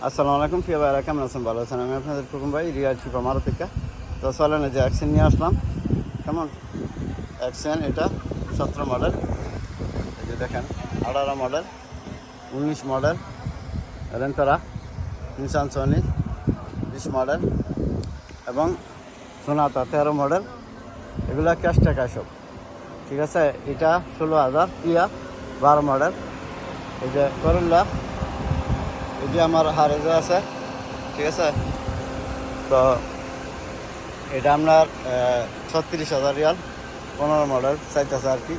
আসসালামু আলাইকুম প্রিয় ভাইরা, কেমন আছেন? ভালো আছেন? আমি আপনাদের প্রথম ভাই রিয়াজ শিপা মারুতিকা। তো চলেন যে অ্যাকশন নিয়ে আসলাম। কেমন অ্যাকশন? এটা 17 মডেল, এই যে দেখেন 18 মডেল, 19 মডেল, রেন্তারা, নিসান সনি 20 মডেল এবং সোনাতা 13 মডেল। এগুলো ক্যাশ টাকা সব, ঠিক আছে। এটা 16,000 কিয়া 12 মডেল। এই যে করল্লা, এই যে আমার হারেজা আছে, ঠিক আছে। তো এটা আপনার 36,000 রিয়াল, 15 মডেল চাইতেছে আর কি,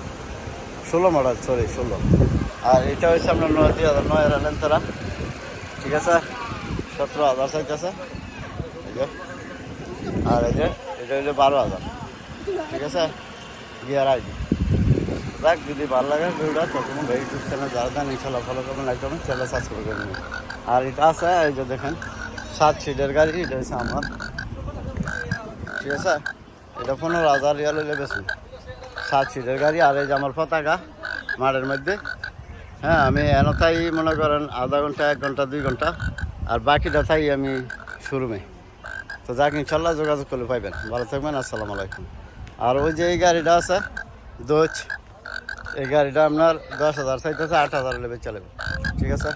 16 মডেল, সরি 16। আর এটা হচ্ছে আপনার 9,009 আনেন তারা, ঠিক আছে। 17,000 চাইতেছে, এই যে। আর এই যে এটা হচ্ছে 12,000, ঠিক আছে। গিয়ার আইডি দেখ, যদি ভালো লাগে ভিডিওটা তখন ইউটিউব চ্যানেল যারা দেন ইনশাল্লাহ ফলো করবেন, লাইক করবেন, চ্যানেল সাবস্ক্রাইব করবেন। আর এটা আছে এই যে দেখেন 7 সিটের গাড়ি, এটা হচ্ছে আমার, ঠিক আছে। এটা 15,000 রিয়াল হইলে বেশি, 7 সিটের গাড়ি। আর এই যে আমার পতাকা মাঠের মধ্যে, হ্যাঁ। আমি এন তাই মনে করেন আধা ঘন্টা, 1 ঘন্টা, 2 ঘন্টা, আর বাকিটা তাই আমি শোরুমে। তো যাক, ইনশাল্লাহ যোগাযোগ করলে পাইবেন। ভালো থাকবেন, আসসালামু আলাইকুম। আর ওই যে এই গাড়িটা আছে দোচ, এই গাড়িটা আপনার 10,000 চাইতেছে, 8,000 হলে বেচা নেবে, ঠিক আছে।